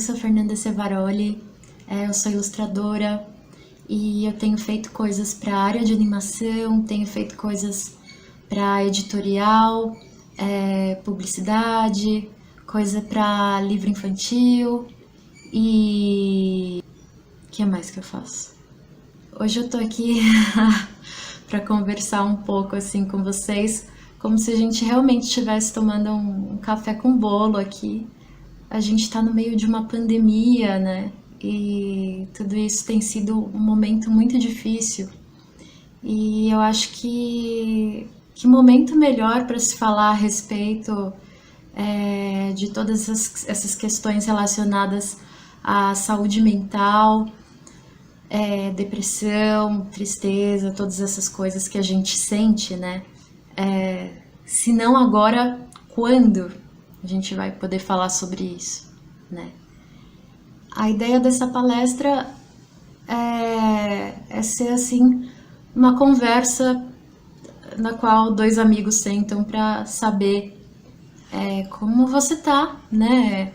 sou Fernanda Cevaroli, eu sou ilustradora e eu tenho feito coisas para a área de animação, tenho feito coisas para editorial, publicidade, coisa para livro infantil e... o que mais que eu faço? Hoje eu tô aqui para conversar um pouco assim com vocês, como se a gente realmente estivesse tomando um café com bolo aqui. A gente tá no meio de uma pandemia, né? E tudo isso tem sido um momento muito difícil. E eu acho que momento melhor para se falar a respeito de todas essas questões relacionadas à saúde mental, depressão, tristeza, todas essas coisas que a gente sente, né? Se não agora, quando a gente vai poder falar sobre isso, né? A ideia dessa palestra é ser assim uma conversa na qual dois amigos sentam para saber como você tá, né?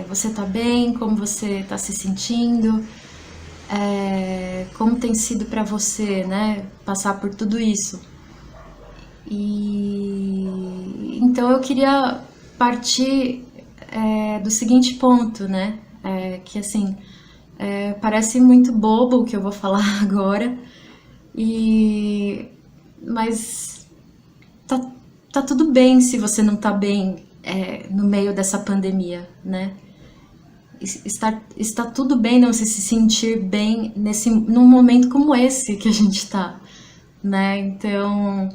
Você tá bem? Como você tá se sentindo? Como tem sido para você, né? Passar por tudo isso. E então eu queria partir do seguinte ponto, né? Que assim parece muito bobo o que eu vou falar agora, mas tá tudo bem se você não tá bem no meio dessa pandemia, né? Está tudo bem não se sentir bem num momento como esse que a gente tá, né? Então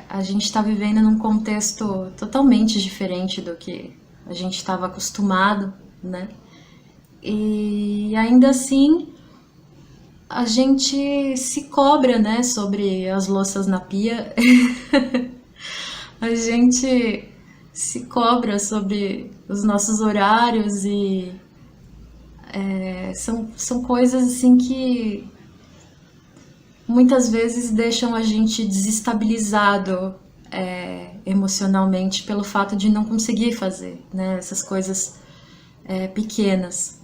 a gente está vivendo num contexto totalmente diferente do que a gente estava acostumado, né? E ainda assim a gente se cobra, né, sobre as louças na pia. A gente se cobra sobre os nossos horários e são coisas assim que muitas vezes deixam a gente desestabilizado emocionalmente pelo fato de não conseguir fazer, né, essas coisas pequenas.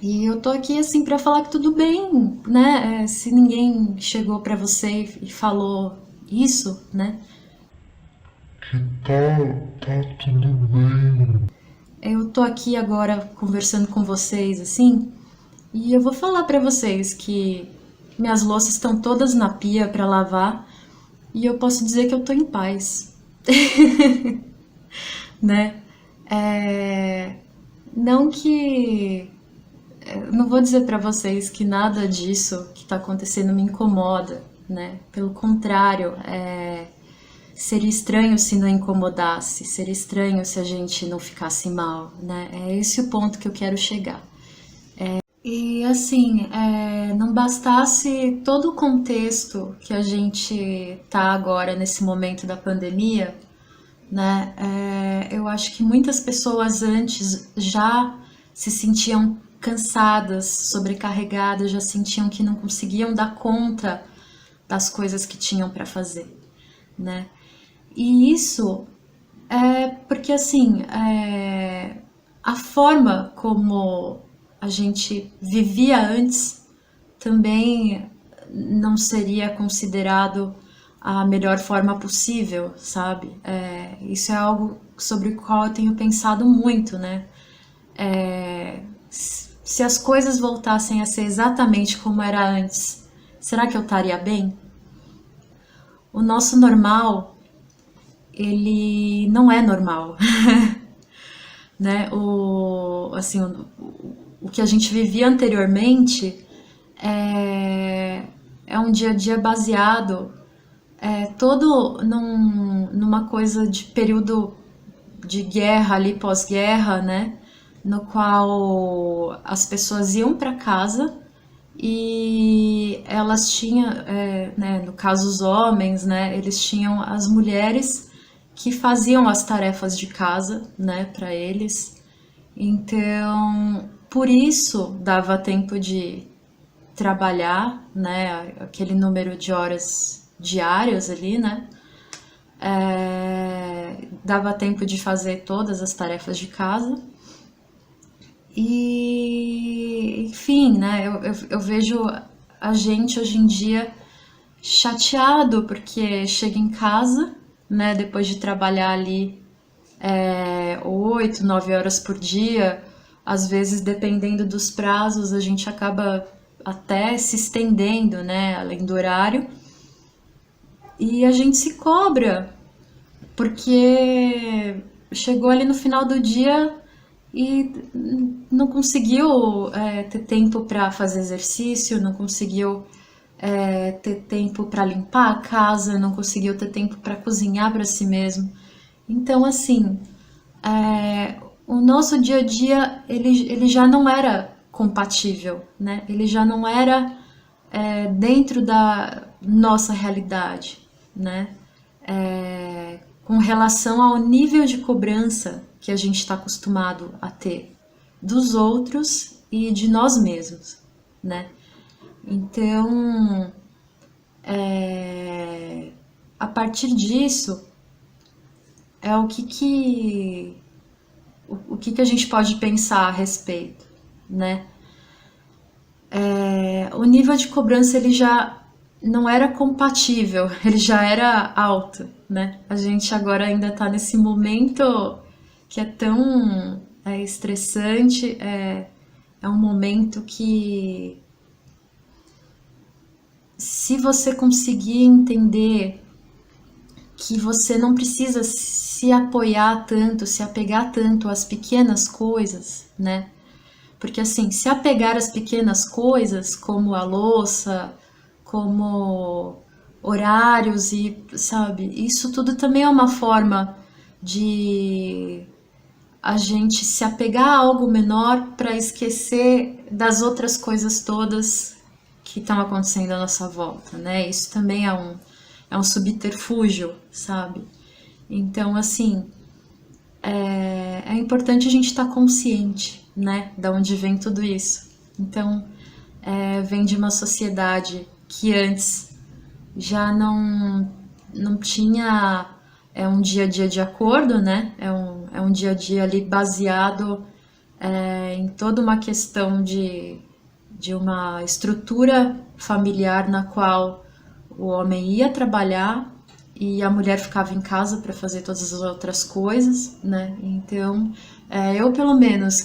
E eu tô aqui assim para falar que tudo bem, né? Se ninguém chegou para você e falou isso, né? Que tá tudo bem. Eu tô aqui agora conversando com vocês assim, e eu vou falar para vocês que minhas louças estão todas na pia para lavar e eu posso dizer que eu tô em paz, né? É... Não que não vou dizer para vocês que nada disso que está acontecendo me incomoda, né? Pelo contrário, seria estranho se não incomodasse, seria estranho se a gente não ficasse mal, né? É esse o ponto que eu quero chegar. E assim, não bastasse todo o contexto que a gente tá agora nesse momento da pandemia, né? Eu acho que muitas pessoas antes já se sentiam cansadas, sobrecarregadas, já sentiam que não conseguiam dar conta das coisas que tinham para fazer, né? E isso é porque assim, a forma como a gente vivia antes também não seria considerado a melhor forma possível, sabe? Isso é algo sobre o qual eu tenho pensado muito, né? Se as coisas voltassem a ser exatamente como era antes, será que eu estaria bem? O nosso normal, ele não é normal, né? O que a gente vivia anteriormente é um dia a dia baseado todo numa coisa de período de guerra ali, pós-guerra, né? No qual as pessoas iam para casa e elas tinham, né, no caso os homens, né, eles tinham as mulheres que faziam as tarefas de casa, né, para eles. Então, por isso dava tempo de trabalhar, né, aquele número de horas diárias ali, né, dava tempo de fazer todas as tarefas de casa E, enfim, né, eu vejo a gente hoje em dia chateado porque chega em casa, né, depois de trabalhar ali 8, 9 horas por dia, às vezes dependendo dos prazos a gente acaba até se estendendo, né, além do horário, e a gente se cobra porque chegou ali no final do dia e não conseguiu ter tempo para fazer exercício, não conseguiu ter tempo para limpar a casa, não conseguiu ter tempo para cozinhar para si mesmo. Então, assim, o nosso dia a dia ele já não era compatível, né? Ele já não era dentro da nossa realidade, né? Com relação ao nível de cobrança que a gente está acostumado a ter dos outros e de nós mesmos, né? Então, a partir disso, é o que a gente pode pensar a respeito, né? O nível de cobrança ele já não era compatível, ele já era alto, né? A gente agora ainda está nesse momento que é tão estressante, é um momento que, se você conseguir entender que você não precisa se apoiar tanto, se apegar tanto às pequenas coisas, né? Porque assim, se apegar às pequenas coisas, como a louça, como horários e, sabe, isso tudo também é uma forma de a gente se apegar a algo menor para esquecer das outras coisas todas que estão acontecendo à nossa volta, né? Isso também é um subterfúgio, sabe? Então, assim, é importante a gente estar consciente, né, da onde vem tudo isso. Então, vem de uma sociedade que antes já não tinha um dia a dia de acordo, né? É um dia a dia ali baseado em toda uma questão de uma estrutura familiar na qual o homem ia trabalhar e a mulher ficava em casa para fazer todas as outras coisas, né? Então, eu pelo menos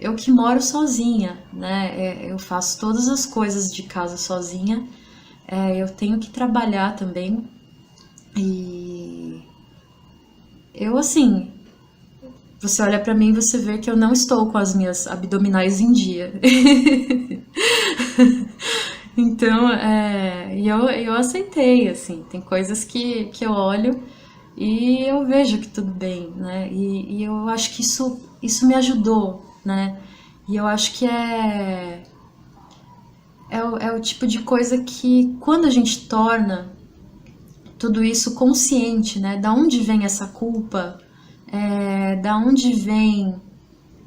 eu que moro sozinha, né? Eu faço todas as coisas de casa sozinha. Eu tenho que trabalhar também e eu assim, você olha para mim e você vê que eu não estou com as minhas abdominais em dia. Então, eu aceitei, assim, tem coisas que eu olho e eu vejo que tudo bem, né? E eu acho que isso me ajudou, né? E eu acho que é o tipo de coisa que, quando a gente torna tudo isso consciente, né? Da onde vem essa culpa? Da onde vem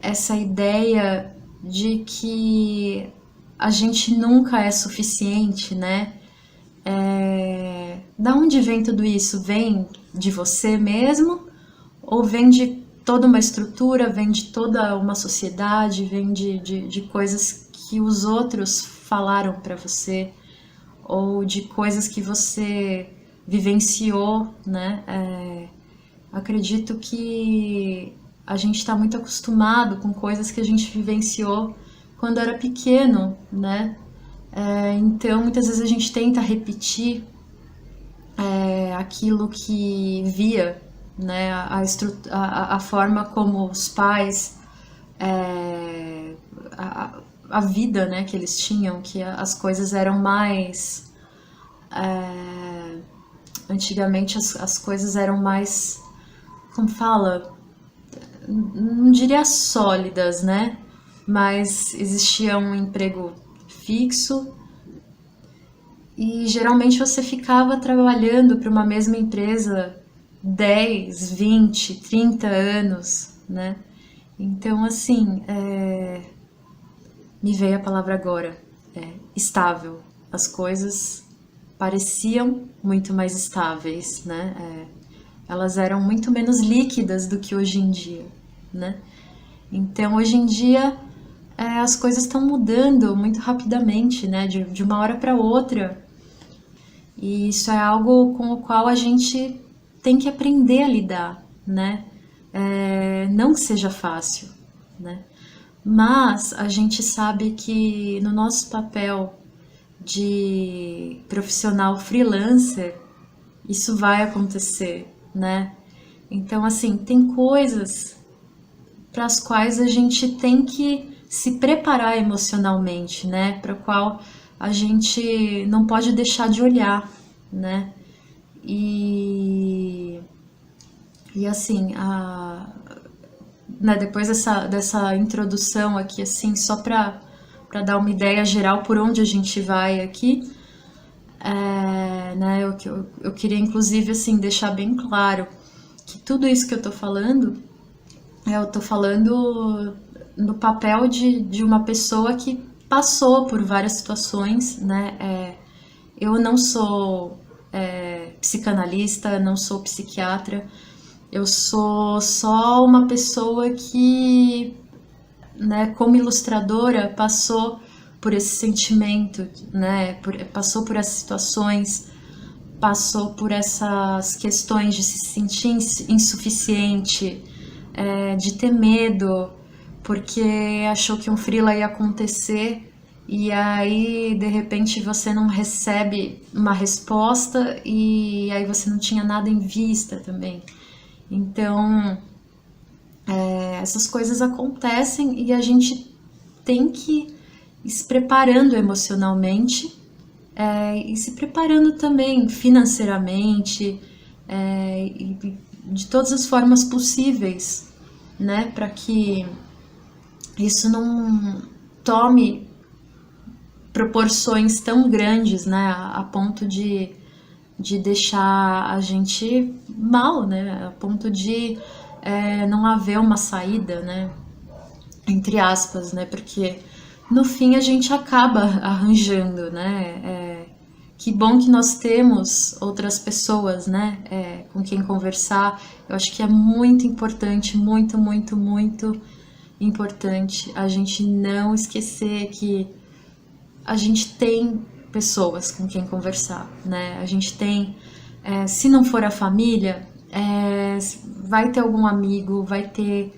essa ideia de que a gente nunca é suficiente, né? Da onde vem tudo isso? Vem de você mesmo? Ou vem de toda uma estrutura, vem de toda uma sociedade, vem de coisas que os outros falaram para você? Ou de coisas que você vivenciou, né? Acredito que a gente está muito acostumado com coisas que a gente vivenciou quando era pequeno, né? Então, muitas vezes a gente tenta repetir aquilo que via, né? A forma como os pais, a vida, né, que eles tinham, que as coisas eram mais. Antigamente as coisas eram mais, como fala, não diria sólidas, né? Mas existia um emprego fixo e geralmente você ficava trabalhando para uma mesma empresa 10, 20, 30 anos, né? Então, assim, me veio a palavra agora, estável. As coisas pareciam muito mais estáveis, né? Elas eram muito menos líquidas do que hoje em dia, né? Então, hoje em dia, as coisas estão mudando muito rapidamente, né? De uma hora para outra. E isso é algo com o qual a gente tem que aprender a lidar, né? Não que seja fácil, né? Mas a gente sabe que no nosso papel de profissional freelancer, isso vai acontecer, né? Então, assim, tem coisas para as quais a gente tem que se preparar emocionalmente, né? Para qual a gente não pode deixar de olhar, né? E assim, né, depois dessa introdução aqui, assim, só para dar uma ideia geral por onde a gente vai aqui, né, eu queria inclusive assim deixar bem claro que tudo isso que eu tô falando no papel de uma pessoa que passou por várias situações, né? Eu não sou psicanalista, não sou psiquiatra, eu sou só uma pessoa que, né, como ilustradora, passou por esse sentimento, né? Passou por essas situações, passou por essas questões de se sentir insuficiente, de ter medo, porque achou que um freela ia acontecer e aí de repente você não recebe uma resposta e aí você não tinha nada em vista também. Então, essas coisas acontecem e a gente tem que ir se preparando emocionalmente e se preparando também financeiramente e de todas as formas possíveis, né, para que isso não tome proporções tão grandes, né, a ponto de deixar a gente mal, né, a ponto de não haver uma saída, né, entre aspas, né, porque no fim a gente acaba arranjando, né, que bom que nós temos outras pessoas, né, com quem conversar. Eu acho que é muito importante, muito, muito, muito importante a gente não esquecer que a gente tem pessoas com quem conversar, né? A gente tem, se não for a família, vai ter algum amigo, vai ter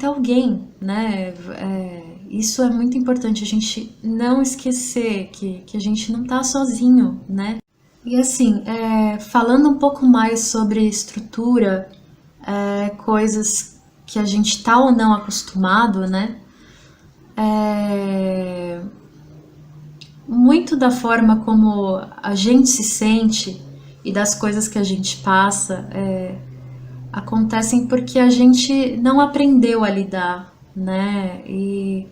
alguém, né? Isso é muito importante, a gente não esquecer que a gente não tá sozinho, né? E assim, falando um pouco mais sobre estrutura, coisas que a gente tá ou não acostumado, né? Muito da forma como a gente se sente e das coisas que a gente passa acontecem porque a gente não aprendeu a lidar, né? E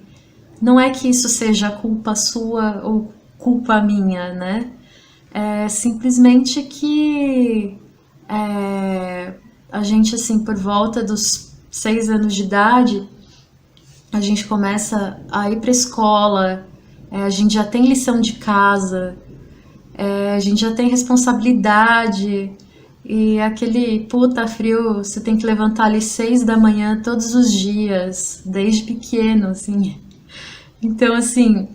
não é que isso seja culpa sua ou culpa minha, né? É simplesmente que a gente, assim, por volta dos 6 anos de idade, a gente começa a ir para a escola, a gente já tem lição de casa, a gente já tem responsabilidade e aquele puta frio, você tem que levantar ali 6 da manhã todos os dias, desde pequeno, assim. Então, assim,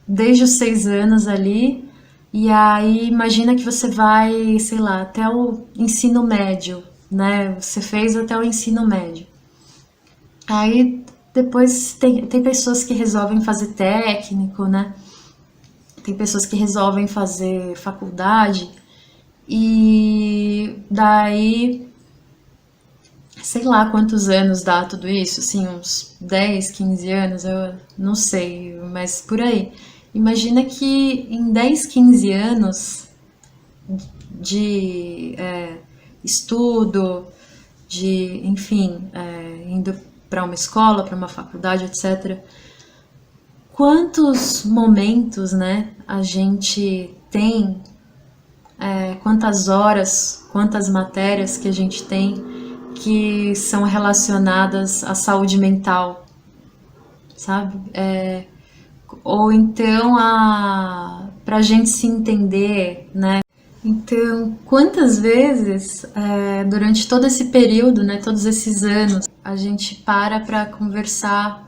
desde os 6 anos ali, e aí imagina que você vai, sei lá, até o ensino médio, né? Você fez até o ensino médio. Aí depois tem pessoas que resolvem fazer técnico, né? Tem pessoas que resolvem fazer faculdade e daí, sei lá quantos anos dá tudo isso, assim, uns 10, 15 anos, eu não sei, mas por aí. Imagina que em 10, 15 anos de estudo, de, enfim, indo para uma escola, para uma faculdade, etc. Quantos momentos, né, a gente tem, quantas horas, quantas matérias que a gente tem que são relacionadas à saúde mental, sabe? Ou então pra gente se entender, né? Então, quantas vezes, durante todo esse período, né, todos esses anos, a gente para conversar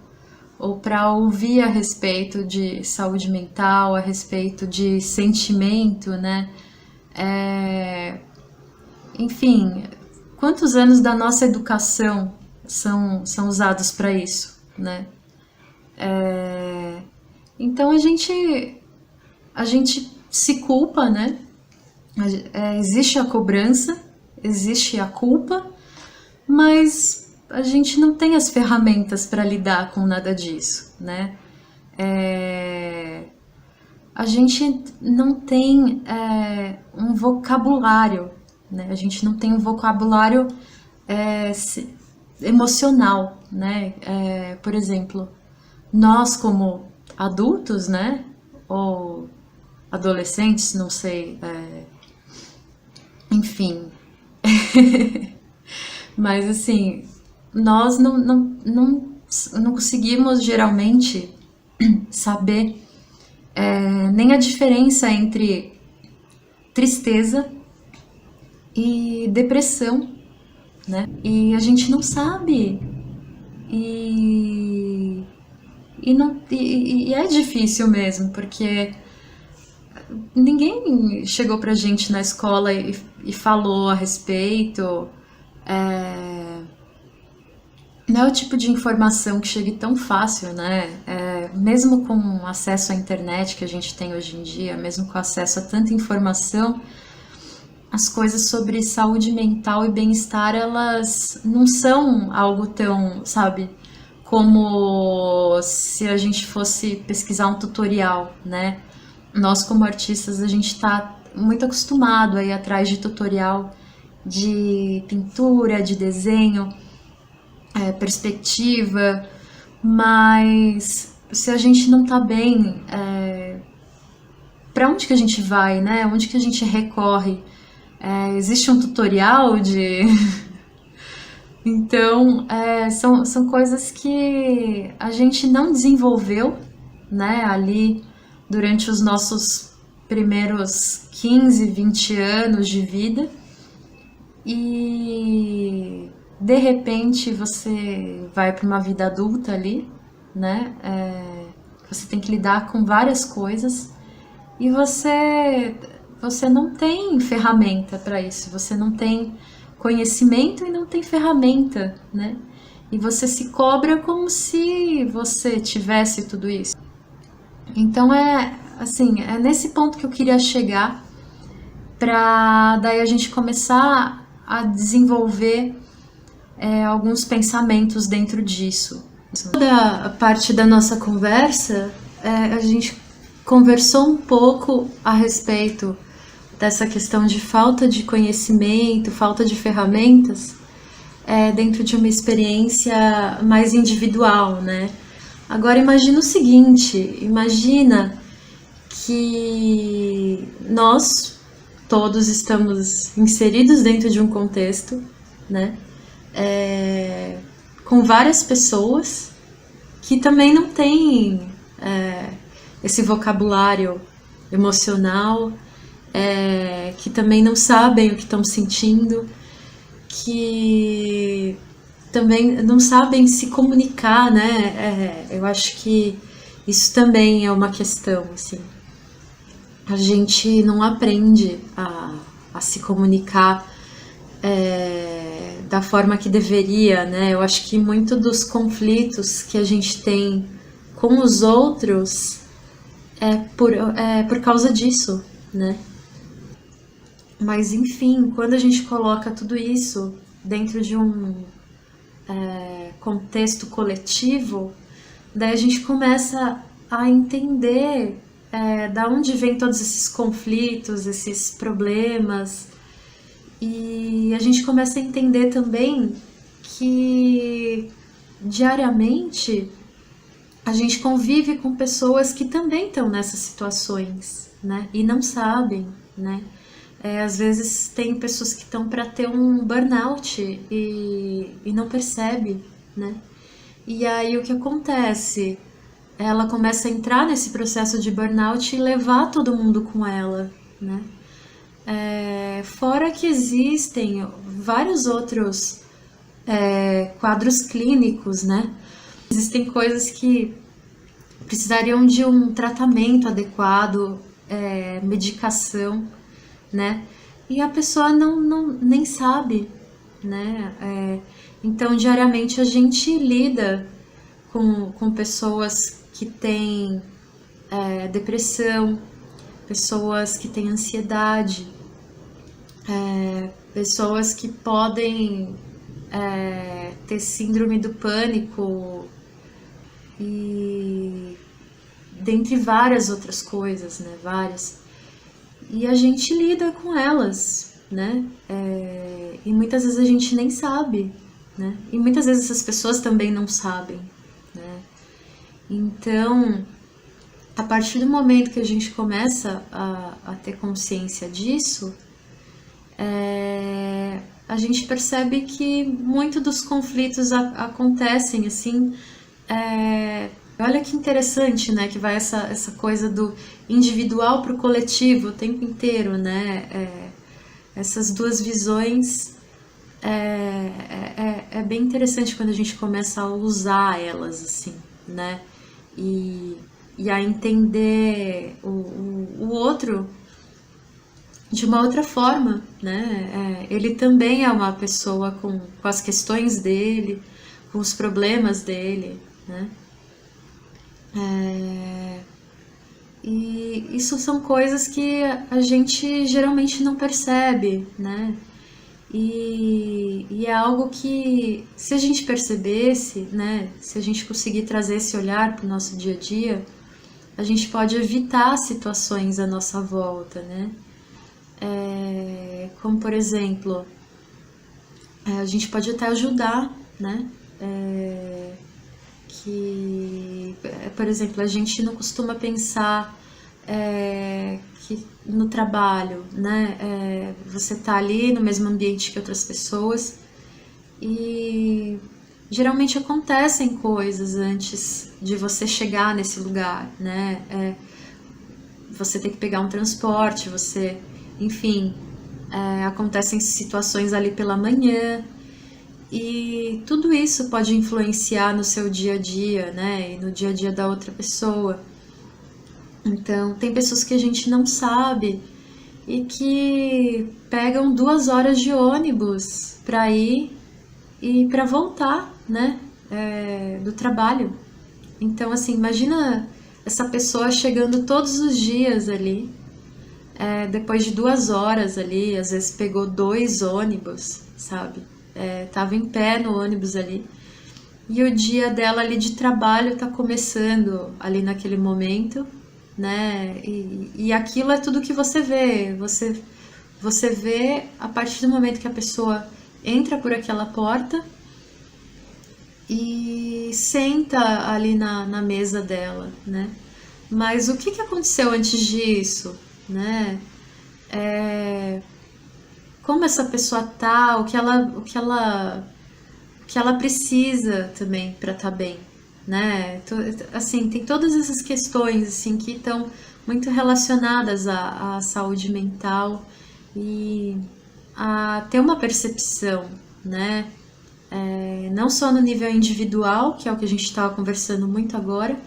ou para ouvir a respeito de saúde mental, a respeito de sentimento, né? É, enfim, quantos anos da nossa educação são usados para isso, né? Então a gente se culpa, né? Existe a cobrança, existe a culpa, mas a gente não tem as ferramentas para lidar com nada disso, né? É, a gente não tem um vocabulário, né? A gente não tem um vocabulário emocional, né? Por exemplo, nós como adultos, né? Ou adolescentes, não sei, enfim. Mas assim, nós não conseguimos geralmente saber nem a diferença entre tristeza e depressão, né? E a gente não sabe. E, e é difícil mesmo, porque ninguém chegou pra gente na escola e falou a respeito. Não é o tipo de informação que chegue tão fácil, né? Mesmo com acesso à internet que a gente tem hoje em dia, mesmo com acesso a tanta informação, as coisas sobre saúde mental e bem-estar, elas não são algo tão, sabe, como se a gente fosse pesquisar um tutorial, né? Nós, como artistas, a gente está muito acostumado a ir atrás de tutorial de pintura, de desenho, perspectiva, mas se a gente não tá bem, para onde que a gente vai, né? Onde que a gente recorre? Existe um tutorial de. Então, são coisas que a gente não desenvolveu, né, ali durante os nossos primeiros 15, 20 anos de vida e de repente você vai para uma vida adulta ali, né? Você tem que lidar com várias coisas e você não tem ferramenta para isso, você não tem conhecimento e não tem ferramenta, né? E você se cobra como se você tivesse tudo isso. Então é nesse ponto que eu queria chegar para daí a gente começar a desenvolver alguns pensamentos dentro disso. Toda a parte da nossa conversa, a gente conversou um pouco a respeito dessa questão de falta de conhecimento, falta de ferramentas, dentro de uma experiência mais individual, né? Agora imagina o seguinte, imagina que nós todos estamos inseridos dentro de um contexto, né? Com várias pessoas que também não têm esse vocabulário emocional, que também não sabem o que estão sentindo, que também não sabem se comunicar, né? Eu acho que isso também é uma questão, assim. A gente não aprende a se comunicar da forma que deveria, né? Eu acho que muito dos conflitos que a gente tem com os outros por causa disso, né? Mas enfim, quando a gente coloca tudo isso dentro de um contexto coletivo, daí a gente começa a entender da onde vem todos esses conflitos, esses problemas, e a gente começa a entender também que diariamente a gente convive com pessoas que também estão nessas situações, né? E não sabem, né? Às vezes tem pessoas que estão para ter um burnout e não percebe, né? E aí o que acontece? Ela começa a entrar nesse processo de burnout e levar todo mundo com ela, né? Fora que existem vários outros quadros clínicos, né? Existem coisas que precisariam de um tratamento adequado, medicação, né? E a pessoa nem sabe, né? Então, diariamente a gente lida com pessoas que têm depressão, pessoas que têm ansiedade, pessoas que podem ter síndrome do pânico e dentre várias outras coisas, né? Várias. E a gente lida com elas, né? E muitas vezes a gente nem sabe, né? E muitas vezes essas pessoas também não sabem, né? Então, a partir do momento que a gente começa a ter consciência disso, a gente percebe que muito dos conflitos acontecem assim. Olha que interessante, né? Que vai essa coisa do individual para o coletivo o tempo inteiro, né? Essas duas visões é bem interessante quando a gente começa a usar elas, assim, né? E a entender o outro de uma outra forma, né? Ele também é uma pessoa com as questões dele, com os problemas dele, né? E isso são coisas que a gente geralmente não percebe, né? E é algo que, se a gente percebesse, né? Se a gente conseguir trazer esse olhar para o nosso dia a dia, a gente pode evitar situações à nossa volta, né? Como, por exemplo, a gente pode até ajudar, né? Por exemplo, a gente não costuma pensar que no trabalho, né? Você tá ali no mesmo ambiente que outras pessoas e geralmente acontecem coisas antes de você chegar nesse lugar, né? Você tem que pegar um transporte, enfim, acontecem situações ali pela manhã. E tudo isso pode influenciar no seu dia a dia, né? E no dia a dia da outra pessoa. Então, tem pessoas que a gente não sabe e que pegam 2 horas de ônibus para ir e para voltar, né? Do trabalho. Então, assim, imagina essa pessoa chegando todos os dias ali, depois de 2 horas ali, às vezes pegou 2 ônibus, sabe? Tava em pé no ônibus ali. E o dia dela ali de trabalho tá começando ali naquele momento, né? E aquilo é tudo que você vê. Você vê a partir do momento que a pessoa entra por aquela porta e senta ali na mesa dela, né? Mas o que aconteceu antes disso, né? Como essa pessoa tá, o que ela precisa também para estar bem, né? Assim, tem todas essas questões assim que estão muito relacionadas à saúde mental e a ter uma percepção, né? Não só no nível individual, que é o que a gente estava conversando muito agora,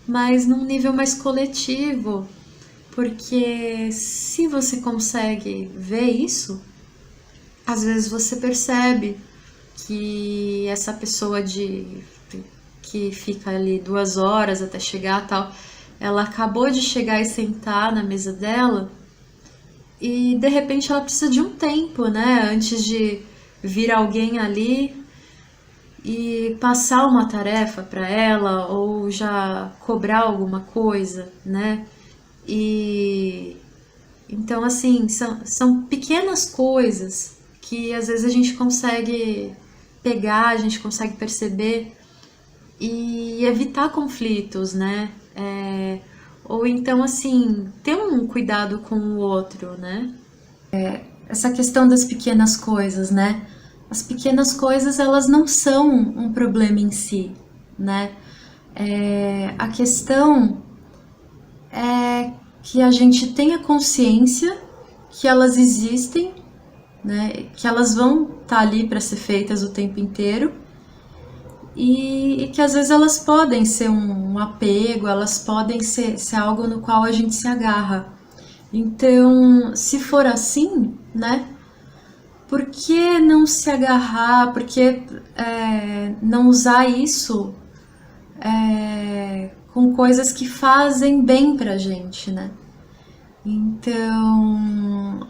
mas num nível mais coletivo, porque se você consegue ver isso, às vezes você percebe que essa pessoa que fica ali 2 horas até chegar tal, ela acabou de chegar e sentar na mesa dela e de repente ela precisa de um tempo, né, antes de vir alguém ali e passar uma tarefa para ela ou já cobrar alguma coisa, né? E então assim, são pequenas coisas que às vezes a gente consegue pegar, a gente consegue perceber e evitar conflitos, né? Ou então, assim, ter um cuidado com o outro, né? Essa questão das pequenas coisas, né? As pequenas coisas, elas não são um problema em si, né? A questão é que a gente tenha consciência que elas existem, né? Que elas vão estar ali para ser feitas o tempo inteiro e que às vezes elas podem ser um apego, elas podem ser algo no qual a gente se agarra. Então, se for assim, né? Por que não se agarrar? Por que não usar isso com coisas que fazem bem pra gente, né? Então,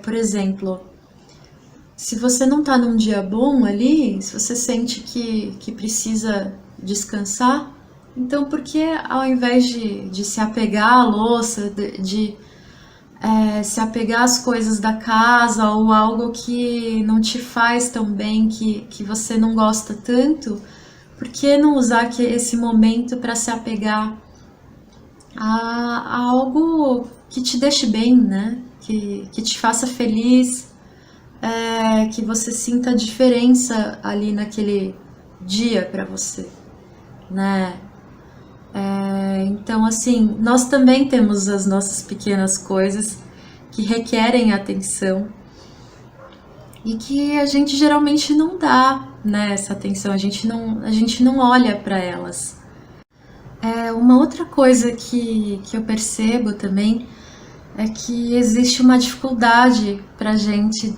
por exemplo, se você não tá num dia bom ali, se você sente que precisa descansar, então por que ao invés de se apegar à louça, de se apegar às coisas da casa ou algo que não te faz tão bem, que você não gosta tanto, por que não usar esse momento para se apegar a algo que te deixe bem, né? Que te faça feliz, que você sinta a diferença ali naquele dia para você, né? Então, assim, nós também temos as nossas pequenas coisas que requerem atenção e que a gente geralmente não dá, né, essa atenção, a gente não olha para elas. Uma outra coisa que eu percebo também é que existe uma dificuldade pra gente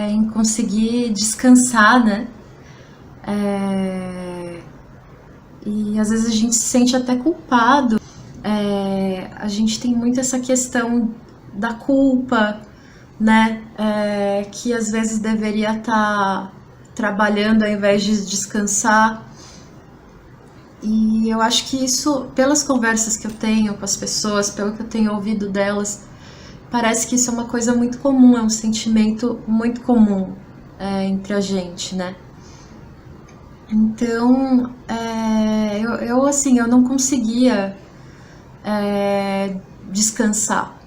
em conseguir descansar, né? E às vezes a gente se sente até culpado. A gente tem muito essa questão da culpa, né? Que às vezes deveria estar trabalhando ao invés de descansar. E eu acho que isso, pelas conversas que eu tenho com as pessoas, pelo que eu tenho ouvido delas, parece que isso é uma coisa muito comum, é um sentimento muito comum entre a gente, né? Então, eu não conseguia descansar.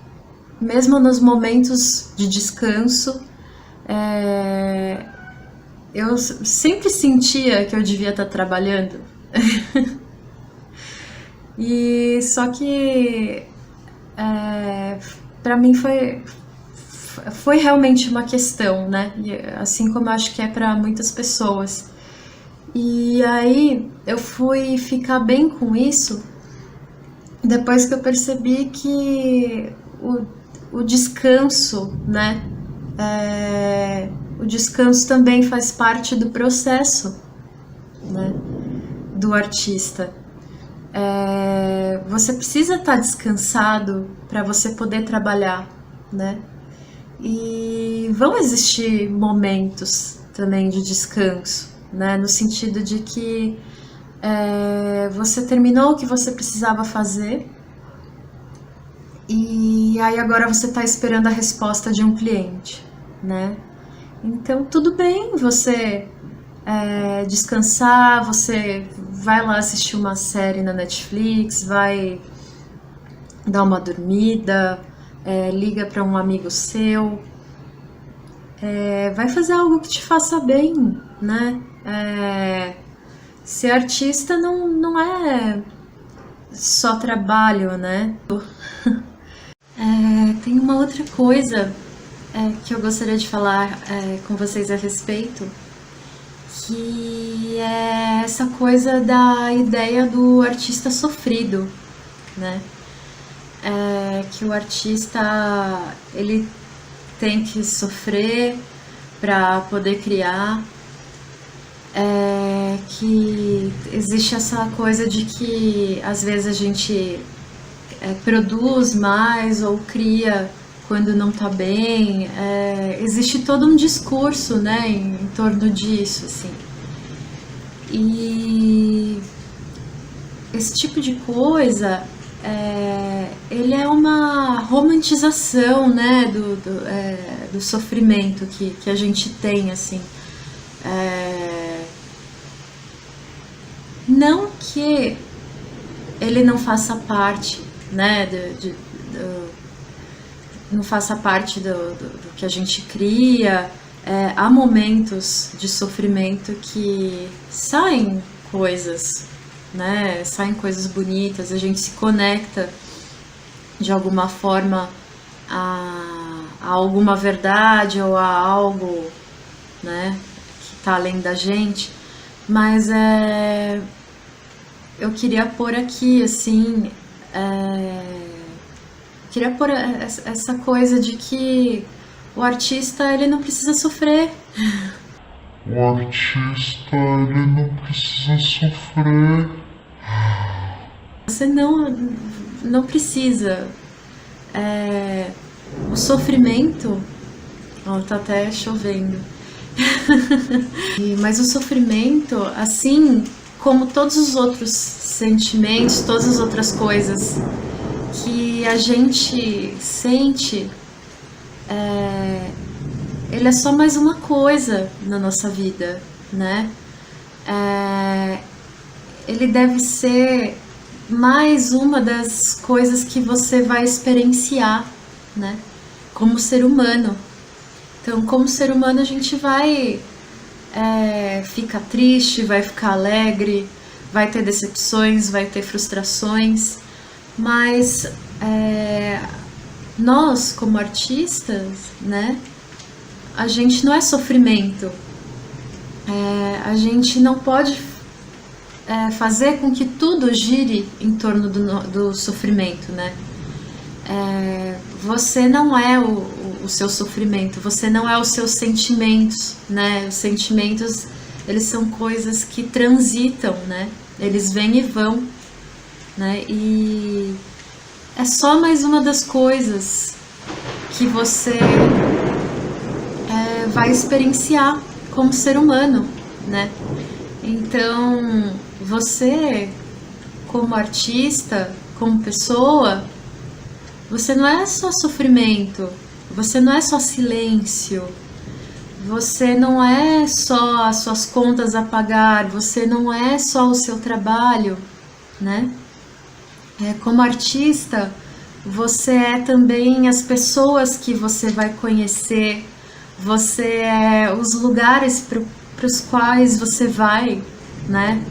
Mesmo nos momentos de descanso, eu sempre sentia que eu devia estar trabalhando. E só que para mim foi realmente uma questão, né? Assim como eu acho que é para muitas pessoas. E aí eu fui ficar bem com isso depois que eu percebi que o descanso, né? O descanso também faz parte do processo, né? Do artista. Você precisa estar descansado para você poder trabalhar, né? E vão existir momentos também de descanso, né? No sentido de que você terminou o que você precisava fazer e aí agora você está esperando a resposta de um cliente, né? Então tudo bem você descansar, você vai lá assistir uma série na Netflix, vai dar uma dormida, liga para um amigo seu, vai fazer algo que te faça bem, né? Ser artista não é só trabalho, né? Tem uma outra coisa que eu gostaria de falar com vocês a respeito, que é essa coisa da ideia do artista sofrido, né? Que o artista ele tem que sofrer para poder criar, que existe essa coisa de que às vezes a gente produz mais ou cria quando não tá bem, existe todo um discurso, né, em torno disso, assim. E esse tipo de coisa, ele é uma romantização, né, do sofrimento que a gente tem, assim. Não que ele não faça parte, né, não faça parte do que a gente cria. Há momentos de sofrimento que saem coisas, né? Saem coisas bonitas, a gente se conecta de alguma forma a alguma verdade ou a algo, né, que está além da gente, mas eu queria pôr aqui, assim, queria pôr essa coisa de que o artista, ele não precisa sofrer. O artista, ele não precisa sofrer. Você não precisa. O sofrimento... Ó, tá até chovendo. Mas o sofrimento, assim como todos os outros sentimentos, todas as outras coisas que a gente sente, ele é só mais uma coisa na nossa vida, né? Ele deve ser mais uma das coisas que você vai experienciar, né? Como ser humano. Então, como ser humano, a gente vai ficar triste, vai ficar alegre, vai ter decepções, vai ter frustrações, mas nós, como artistas, né? A gente não é sofrimento. A gente não pode fazer com que tudo gire em torno do sofrimento, né? Você não é o seu sofrimento, você não é os seus sentimentos, né? Os sentimentos, eles são coisas que transitam, né? Eles vêm e vão, né? E é só mais uma das coisas que você vai experienciar como ser humano, né? Então, você, como artista, como pessoa, você não é só sofrimento, você não é só silêncio, você não é só as suas contas a pagar, você não é só o seu trabalho, né? Como artista, você é também as pessoas que você vai conhecer, você é os lugares para os quais você vai, né?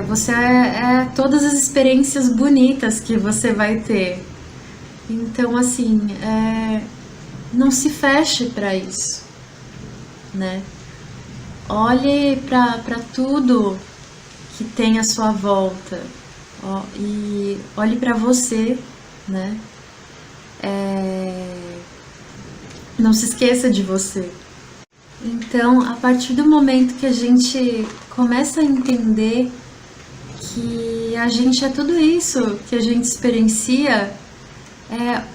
Você é todas as experiências bonitas que você vai ter. Então, assim, não se feche para isso, né? Olhe para tudo que tem à sua volta, e olhe para você, né? Não se esqueça de você. Então, a partir do momento que a gente começa a entender que a gente é tudo isso que a gente experiencia,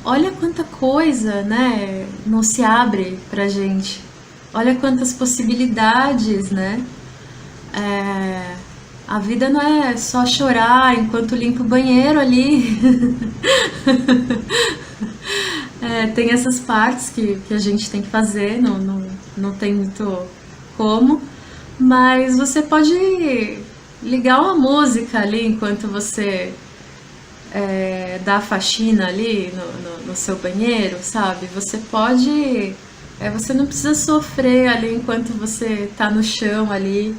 olha quanta coisa, né, não se abre pra gente. Olha quantas possibilidades, né? A vida não é só chorar enquanto limpa o banheiro ali. Tem essas partes que a gente tem que fazer, não tem muito como, mas você pode ligar uma música ali enquanto você dá a faxina ali no seu banheiro, sabe? Você pode... você não precisa sofrer ali enquanto você tá no chão ali.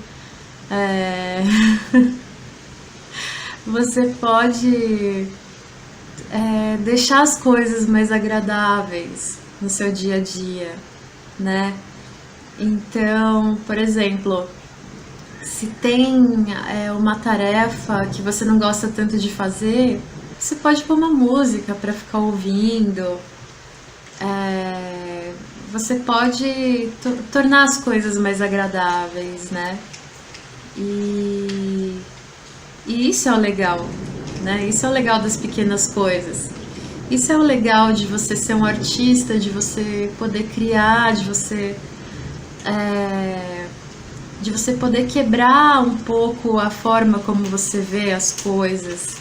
Você pode deixar as coisas mais agradáveis no seu dia a dia, né? Então, por exemplo, se tem uma tarefa que você não gosta tanto de fazer, você pode pôr uma música para ficar ouvindo. Você pode tornar as coisas mais agradáveis, né? E isso é o legal, né? Isso é o legal das pequenas coisas. Isso é o legal de você ser um artista, de você poder criar, de você poder quebrar um pouco a forma como você vê as coisas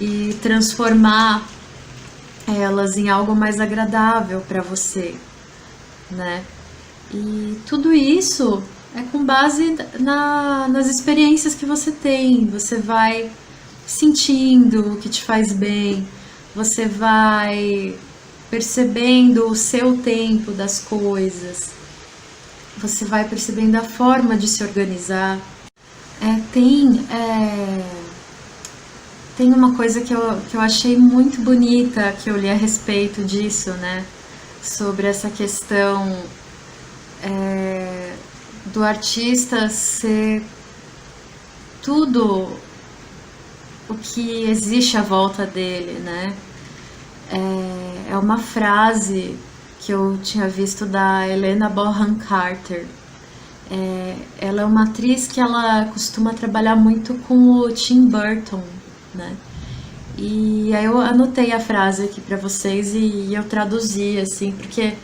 e transformar elas em algo mais agradável para você, né? E tudo isso é com base nas experiências que você tem. Você vai sentindo o que te faz bem, você vai percebendo o seu tempo das coisas, você vai percebendo a tem uma coisa que eu achei muito bonita, que eu li a respeito disso, né? Sobre essa questão do artista ser tudo o que existe à volta dele, né? É uma frase que eu tinha visto da Helena Bonham Carter. Ela é uma atriz que ela costuma trabalhar muito com o Tim Burton, né? E aí eu anotei a frase aqui pra vocês e eu traduzi, assim, porque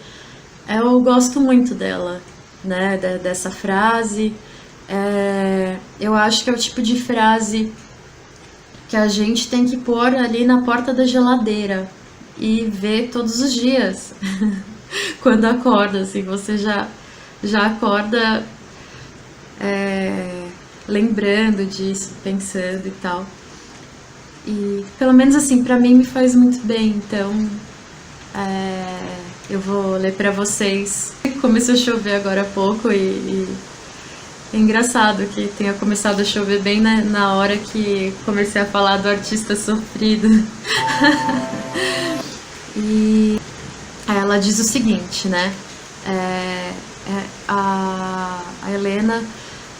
eu gosto muito dela, né? Dessa frase. Eu acho que é o tipo de frase que a gente tem que pôr ali na porta da geladeira e ver todos os dias. Quando acorda, assim, você já acorda lembrando disso, pensando e tal. E pelo menos assim, pra mim me faz muito bem, então eu vou ler pra vocês. Começou a chover agora há pouco e é engraçado que tenha começado a chover bem na hora que comecei a falar do artista sofrido. E ela diz o seguinte, né? A Helena,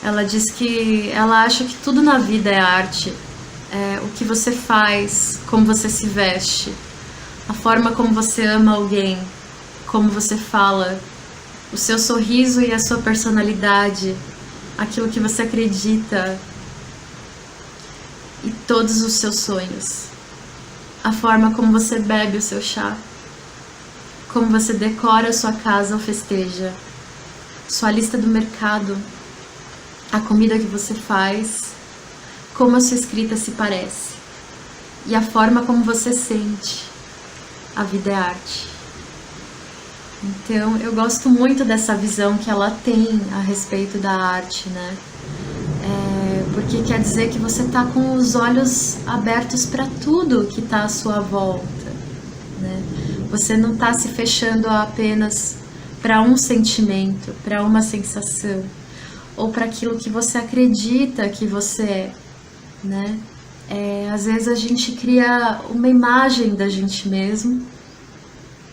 ela diz que ela acha que tudo na vida é arte. O que você faz, como você se veste, a forma como você ama alguém, como você fala, o seu sorriso e a sua personalidade, aquilo que você acredita e todos os seus sonhos, a forma como você bebe o seu chá, como você decora a sua casa ou festeja, sua lista do mercado, a comida que você faz, como a sua escrita se parece e a forma como você sente. A vida é arte. Então eu gosto muito dessa visão que ela tem a respeito da arte, né? Porque quer dizer que você tá com os olhos abertos para tudo que tá à sua volta, né? Você não tá se fechando apenas para um sentimento, para uma sensação, ou para aquilo que você acredita que você é, né? Às vezes a gente cria uma imagem da gente mesmo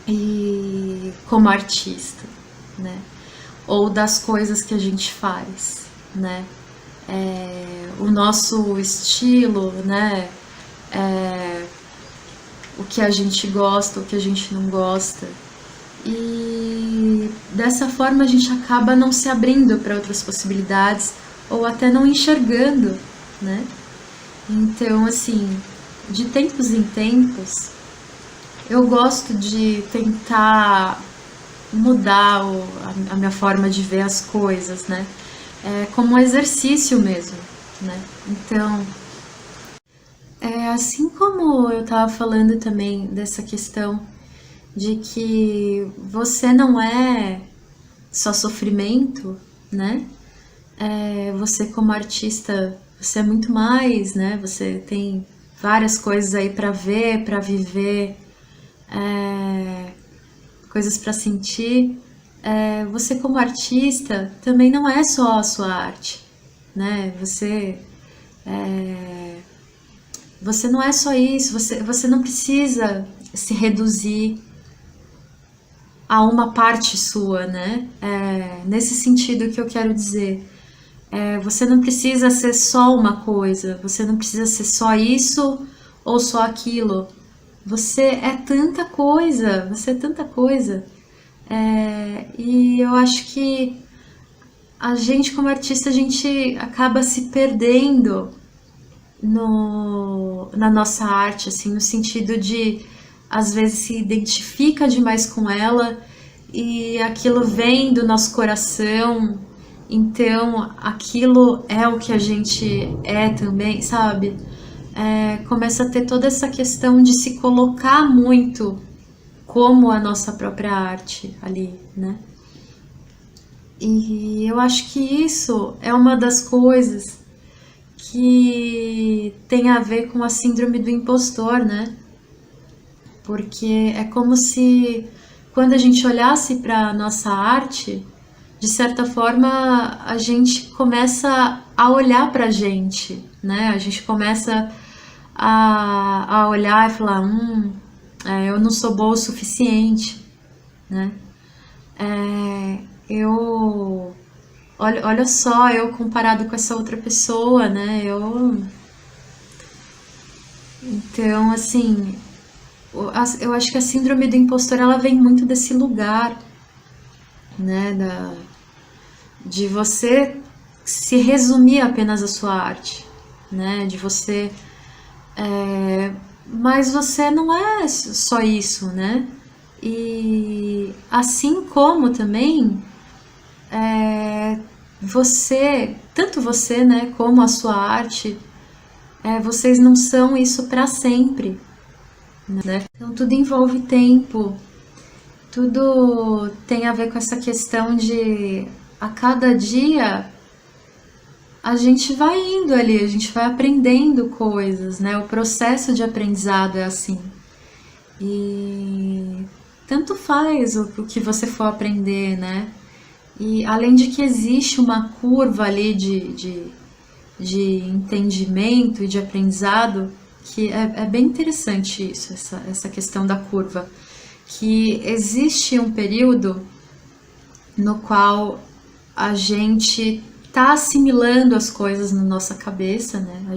e como artista, né? Ou das coisas que a gente faz, né? O nosso estilo, né? O que a gente gosta, o que a gente não gosta. E dessa forma a gente acaba não se abrindo para outras possibilidades ou até não enxergando, né? Então, assim, de tempos em tempos, eu gosto de tentar mudar a minha forma de ver as coisas, né? Como um exercício mesmo, né? Então, assim como eu tava falando também dessa questão de que você não é só sofrimento, né? Você como artista, você é muito mais, né? Você tem várias coisas aí para ver, para viver, coisas para sentir. Você como artista também não é só a sua arte, né? Você não é só isso, você não precisa se reduzir a uma parte sua, né? Nesse sentido que eu quero dizer. Você não precisa ser só uma coisa, você não precisa ser só isso ou só aquilo. Você é tanta coisa, você é tanta coisa. E eu acho que a gente como artista, a gente acaba se perdendo na nossa arte, assim, no sentido de às vezes se identifica demais com ela e aquilo vem do nosso coração, então aquilo é o que a gente é também, sabe? Começa a ter toda essa questão de se colocar muito como a nossa própria arte ali, né? E eu acho que isso é uma das coisas que tem a ver com a síndrome do impostor, né? Porque é como se quando a gente olhasse para a nossa arte, de certa forma a gente começa a olhar para a gente, né? A gente começa a olhar e falar, eu não sou boa o suficiente, né? Olha só, eu comparado com essa outra pessoa, né? Então, assim, eu acho que a síndrome do impostor, ela vem muito desse lugar, né? De você se resumir apenas à sua arte, né? De você... mas você não é só isso, né? E assim como também tanto você, né, como a sua arte, vocês não são isso para sempre, né? Então tudo envolve tempo, tudo tem a ver com essa questão de a cada dia a gente vai indo ali, a gente vai aprendendo coisas, né? O processo de aprendizado é assim. E tanto faz o que você for aprender, né? E além de que existe uma curva ali de entendimento e de aprendizado, que é bem interessante isso, essa questão da curva, que existe um período no qual a gente está assimilando as coisas na nossa cabeça, né? A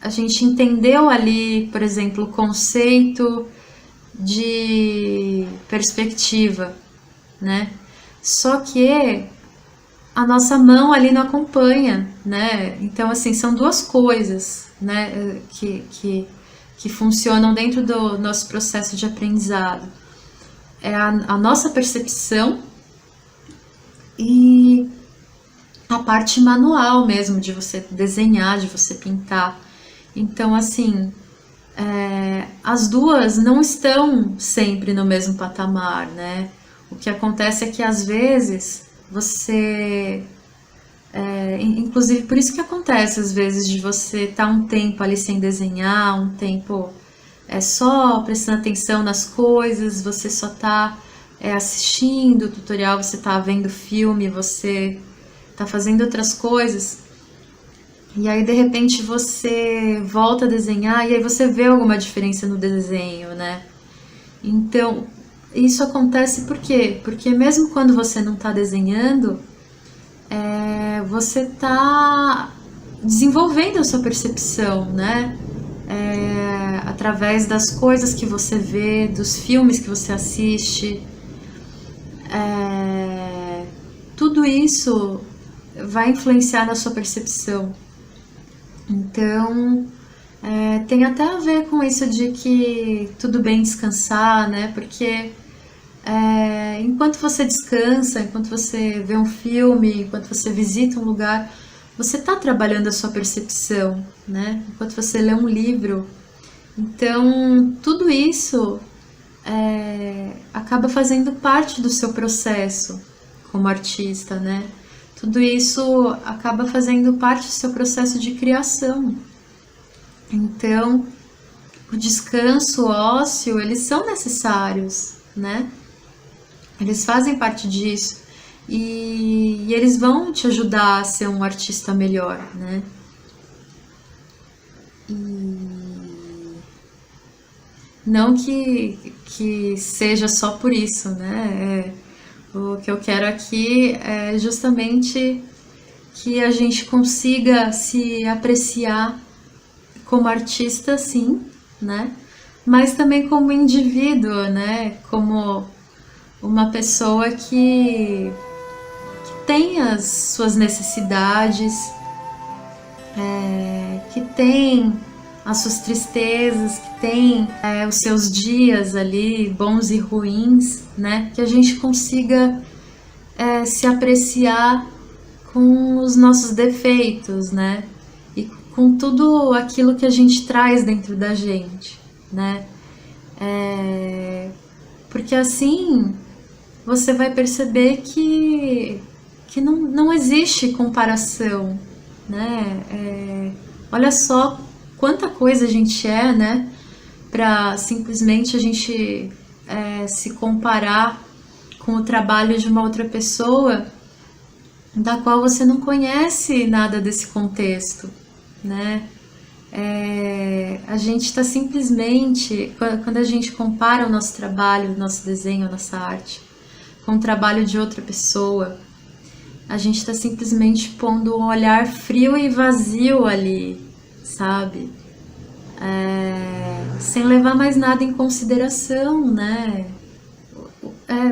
gente entendeu ali, por exemplo, o conceito de perspectiva, né? Só que a nossa mão ali não acompanha, né? Então, assim, são duas coisas, né, que funcionam dentro do nosso processo de aprendizado. É a nossa percepção e a parte manual mesmo, de você desenhar, de você pintar. Então, assim, as duas não estão sempre no mesmo patamar, né? O que acontece é que às vezes você... inclusive por isso que acontece às vezes de você estar um tempo ali sem desenhar, um tempo só prestando atenção nas coisas, você só tá assistindo o tutorial, você tá vendo filme, você tá fazendo outras coisas. E aí, de repente, você volta a desenhar e aí você vê alguma diferença no desenho, né? Então, isso acontece por quê? Porque mesmo quando você não está desenhando, você está desenvolvendo a sua percepção, né? Através das coisas que você vê, dos filmes que você assiste. Tudo isso vai influenciar na sua percepção. Então, tem até a ver com isso de que tudo bem descansar, né? Porque enquanto você descansa, enquanto você vê um filme, enquanto você visita um lugar, você está trabalhando a sua percepção, né? Enquanto você lê um livro. Então, tudo isso acaba fazendo parte do seu processo como artista, né? Tudo isso acaba fazendo parte do seu processo de criação. Então, o descanso, o ócio, eles são necessários, né? Eles fazem parte disso. E eles vão te ajudar a ser um artista melhor, né? E não que seja só por isso, né? O que eu quero aqui é justamente que a gente consiga se apreciar como artista, sim, né? Mas também como indivíduo, né? Como uma pessoa que tem as suas necessidades, que tem as suas tristezas, que tem os seus dias ali, bons e ruins, né? Que a gente consiga se apreciar com os nossos defeitos, né? E com tudo aquilo que a gente traz dentro da gente, né? Porque assim você vai perceber que não existe comparação, né? Olha só quanta coisa a gente né? Para simplesmente a gente se comparar com o trabalho de uma outra pessoa da qual você não conhece nada desse contexto, né? A gente está simplesmente, quando a gente compara o nosso trabalho, o nosso desenho, a nossa arte, com o trabalho de outra pessoa, a gente está simplesmente pondo um olhar frio e vazio ali, sabe? Sem levar mais nada em consideração, né?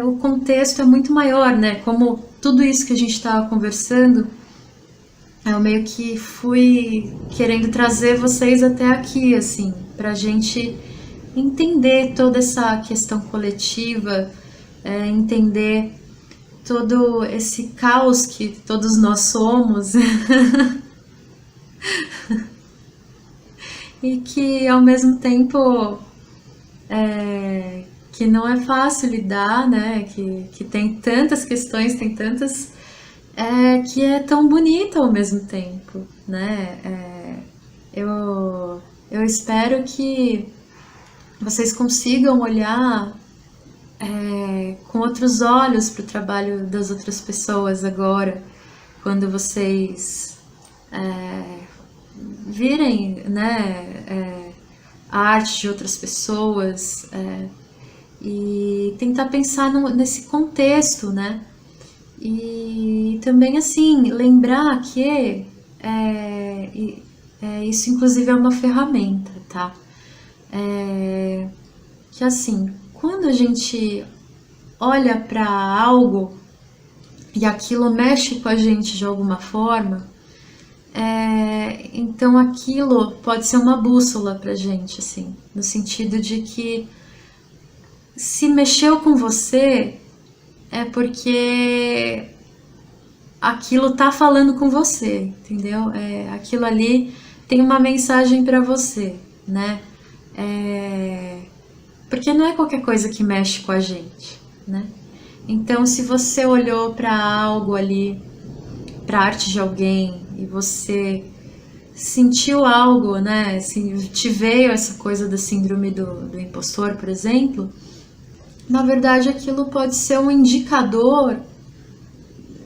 O contexto é muito maior, né? Como tudo isso que a gente estava conversando, eu meio que fui querendo trazer vocês até aqui, assim, pra gente entender toda essa questão coletiva, entender todo esse caos que todos nós somos e que ao mesmo tempo que não é fácil lidar, né? Que tem tantas questões, tem tantas que é tão bonita ao mesmo tempo, né? Eu espero que vocês consigam olhar com outros olhos para o trabalho das outras pessoas agora, quando vocês virem, né, a arte de outras pessoas e tentar pensar nesse contexto, né? E também, assim, lembrar que isso, inclusive, é uma ferramenta, tá? Que, assim, quando a gente olha para algo e aquilo mexe com a gente de alguma forma, então aquilo pode ser uma bússola pra gente, assim, no sentido de que se mexeu com você, é porque aquilo tá falando com você, entendeu? Aquilo ali tem uma mensagem para você, né? Porque não é qualquer coisa que mexe com a gente, né? Então, se você olhou para algo ali, para a arte de alguém, e você sentiu algo, né? Te veio essa coisa da síndrome do impostor, por exemplo, na verdade aquilo pode ser um indicador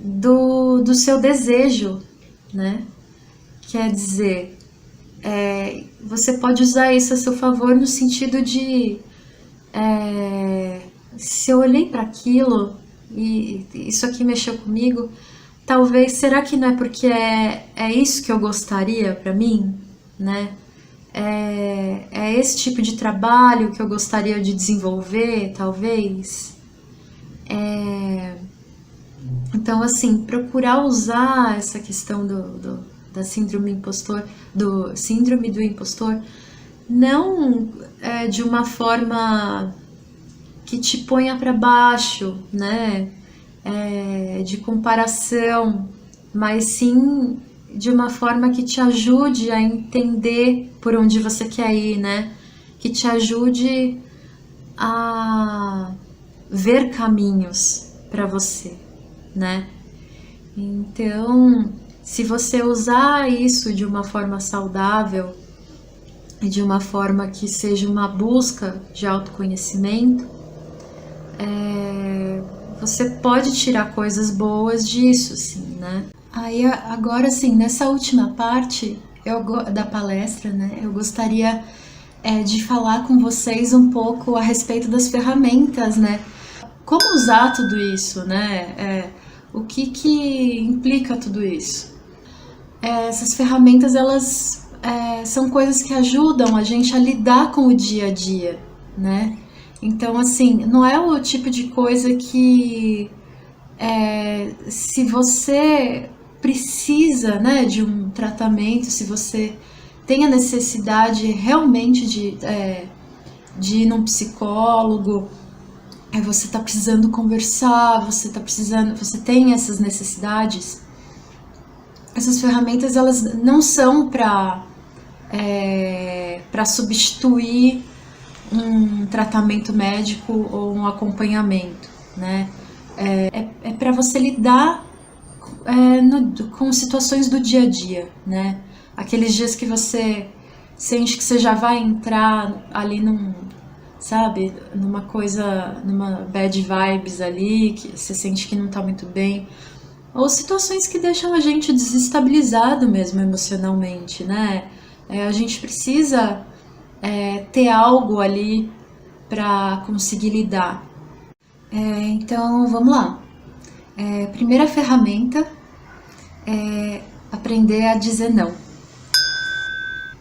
do seu desejo, né? Quer dizer, você pode usar isso a seu favor no sentido de se eu olhei para aquilo e isso aqui mexeu comigo, talvez, será que não é porque é isso que eu gostaria para mim, né? É esse tipo de trabalho que eu gostaria de desenvolver, talvez. Então, assim, procurar usar essa questão da síndrome do impostor, não de uma forma que te ponha para baixo, né? De comparação, mas sim de uma forma que te ajude a entender por onde você quer ir, né? Que te ajude a ver caminhos para você, né? Então, se você usar isso de uma forma saudável e de uma forma que seja uma busca de autoconhecimento, você pode tirar coisas boas disso, sim, né? Aí agora, assim, nessa última parte da palestra, né, eu gostaria de falar com vocês um pouco a respeito das ferramentas, né? Como usar tudo isso, né? O que implica tudo isso? Essas ferramentas, elas são coisas que ajudam a gente a lidar com o dia a dia, né? Então, assim, não é o tipo de coisa que se você precisa, né, de um tratamento, se você tem a necessidade realmente de ir num psicólogo, você está precisando conversar, você tem essas necessidades, essas ferramentas, elas não são para substituir um tratamento médico ou um acompanhamento, né? É para você lidar com situações do dia a dia, né? Aqueles dias que você sente que você já vai entrar ali numa bad vibes ali, que você sente que não tá muito bem. ou situações que deixam a gente desestabilizado mesmo emocionalmente, né? A gente precisa ter algo ali para conseguir lidar. Então, vamos lá. Primeira ferramenta é aprender a dizer não.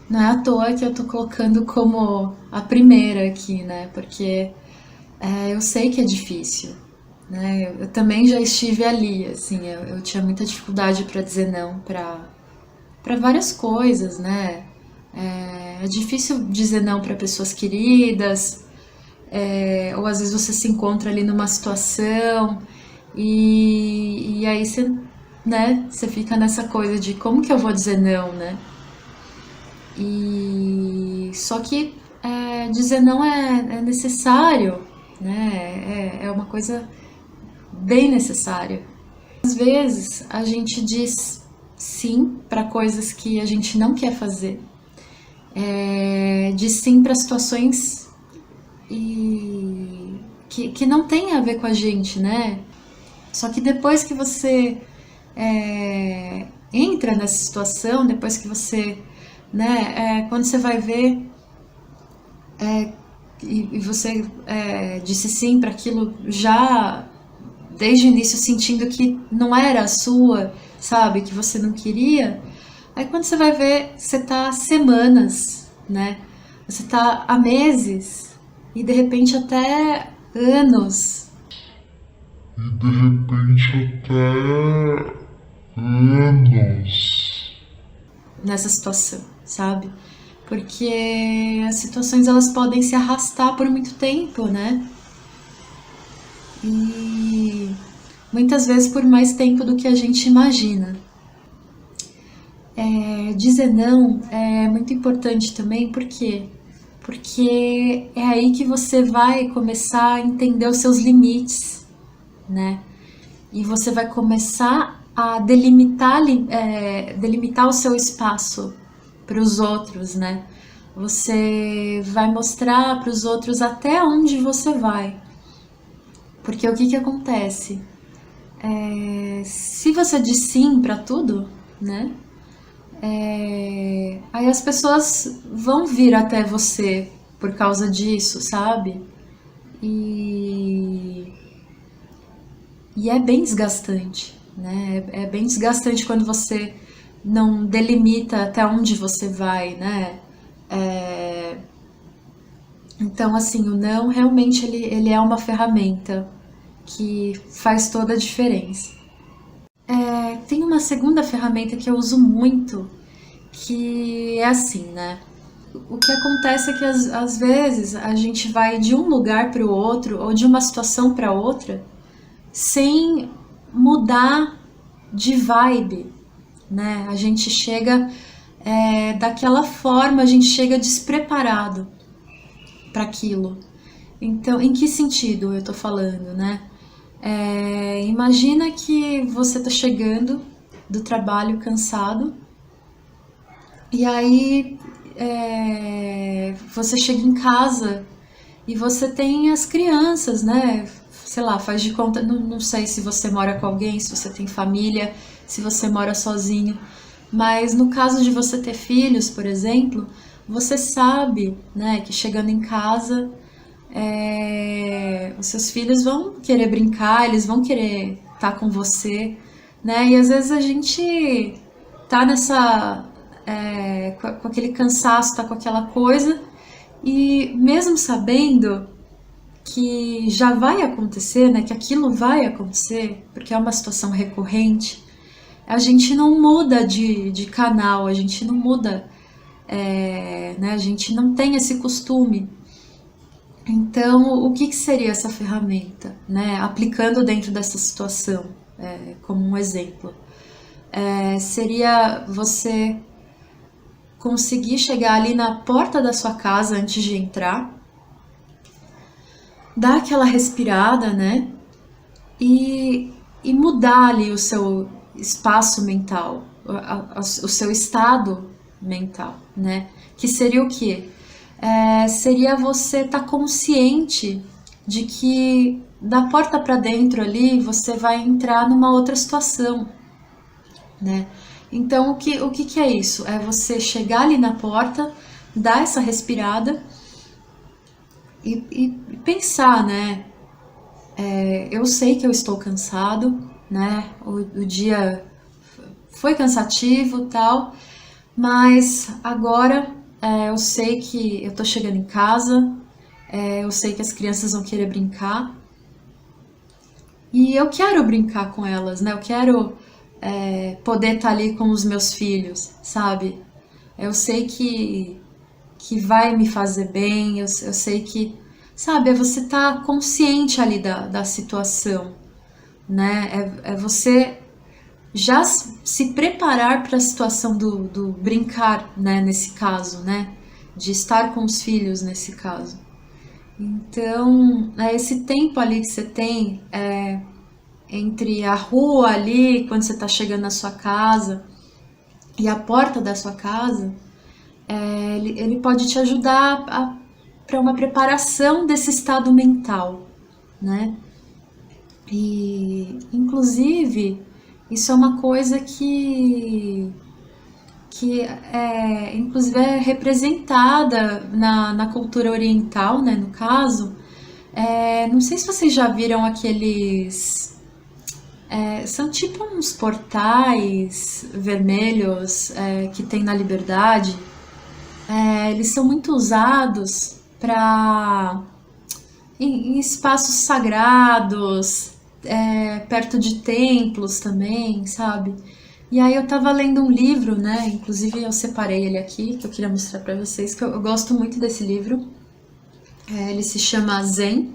Não é à toa que eu tô colocando como a primeira aqui, né? Porque eu sei que é difícil, né? Eu também já estive ali, assim, eu tinha muita dificuldade para dizer não para várias coisas, né? É difícil dizer não para pessoas queridas, ou às vezes você se encontra ali numa situação e aí você, né, você fica nessa coisa de como que eu vou dizer não, né? E só que dizer não é necessário, né? É uma coisa bem necessária. Às vezes a gente diz sim para coisas que a gente não quer fazer, diz sim para situações que não tem a ver com a gente, né? Só que depois que você entra nessa situação, depois que você, né, quando você vai ver e você disse sim para aquilo já desde o início sentindo que não era a sua, sabe, que você não queria, aí quando você vai ver, você tá há semanas, né? Você tá há meses e de repente até anos E de repente até anos. nessa situação, sabe? Porque as situações elas podem se arrastar por muito tempo, né? E muitas vezes por mais tempo do que a gente imagina. Dizer não é muito importante também, por quê? Porque é aí que você vai começar a entender os seus limites, né? E você vai começar a delimitar o seu espaço para os outros, né? Você vai mostrar para os outros até onde você vai. Porque o que que acontece? Se você diz sim para tudo, né? Aí as pessoas vão vir até você por causa disso, sabe? E, e é bem desgastante, né? É bem desgastante quando você não delimita até onde você vai, né? Então, assim, o não realmente ele é uma ferramenta que faz toda a diferença. Tem uma segunda ferramenta que eu uso muito, que é assim, né? O que acontece é que às vezes a gente vai de um lugar para o outro ou de uma situação para outra sem mudar de vibe, né? A gente chega daquela forma, a gente chega despreparado para aquilo. Então, em que sentido eu tô falando, né? Imagina que você tá chegando do trabalho cansado e aí você chega em casa e você tem as crianças, né? Sei lá, faz de conta, não sei se você mora com alguém, se você tem família, se você mora sozinho, mas no caso de você ter filhos, por exemplo, você sabe, né, que chegando em casa, os seus filhos vão querer brincar, eles vão querer estar com você, né? E às vezes a gente tá com aquele cansaço, tá com aquela coisa, e mesmo sabendo que já vai acontecer, né, que aquilo vai acontecer, porque é uma situação recorrente, a gente não muda de canal, a gente não muda, né, a gente não tem esse costume. Então, o que seria essa ferramenta, né, aplicando dentro dessa situação, como um exemplo? Seria você conseguir chegar ali na porta da sua casa antes de entrar, dar aquela respirada, né? E mudar ali o seu espaço mental, o seu estado mental, né? Que seria o quê? Seria você estar consciente de que da porta para dentro ali, você vai entrar numa outra situação, né? Então, o que é isso? É você chegar ali na porta, dar essa respirada e pensar, né? Eu sei que eu estou cansado, né? O dia foi cansativo, tal, mas agora eu sei que eu tô chegando em casa, eu sei que as crianças vão querer brincar e eu quero brincar com elas, né? Eu quero poder estar ali com os meus filhos, sabe? Eu sei que vai me fazer bem, eu sei que, sabe, é você estar consciente ali da situação, né? É você já se preparar para a situação do brincar, né, nesse caso, né, de estar com os filhos nesse caso. Então, esse tempo ali que você tem entre a rua ali, quando você está chegando na sua casa, e a porta da sua casa, ele pode te ajudar para uma preparação desse estado mental, né? E, inclusive, isso é uma coisa inclusive é representada na cultura oriental, né, no caso. Não sei se vocês já viram aqueles... são tipo uns portais vermelhos que tem na Liberdade. Eles são muito usados para em espaços sagrados, perto de templos também, sabe? E aí eu tava lendo um livro, né? Inclusive eu separei ele aqui, que eu queria mostrar pra vocês, que eu gosto muito desse livro. Ele se chama Zen,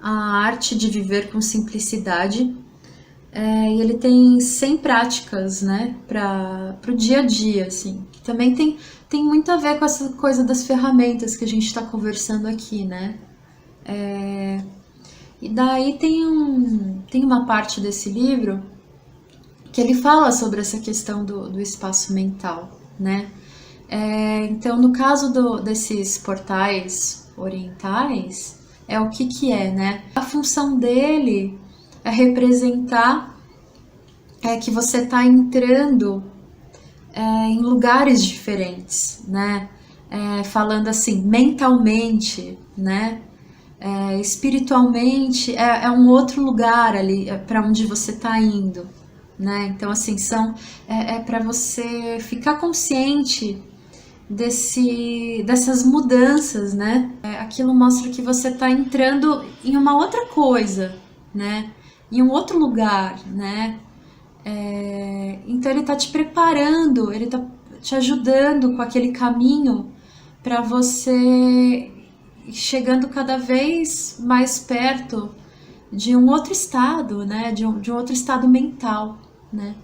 a arte de viver com simplicidade. E ele tem 100 práticas, né, para o dia a dia, assim. Que também tem muito a ver com essa coisa das ferramentas que a gente está conversando aqui, né? E daí tem uma parte desse livro que ele fala sobre essa questão do espaço mental, né? Então, no caso desses portais orientais, o que é, né? A função dele é representar que você está entrando em lugares diferentes, né? Falando assim, mentalmente, né? Espiritualmente é um outro lugar ali para onde você está indo, né? Então assim para você ficar consciente dessas mudanças, né? Aquilo mostra que você está entrando em uma outra coisa, né? Em um outro lugar, né? Então ele está te preparando, ele está te ajudando com aquele caminho para você chegando cada vez mais perto de um outro estado, né? De um outro estado mental, né?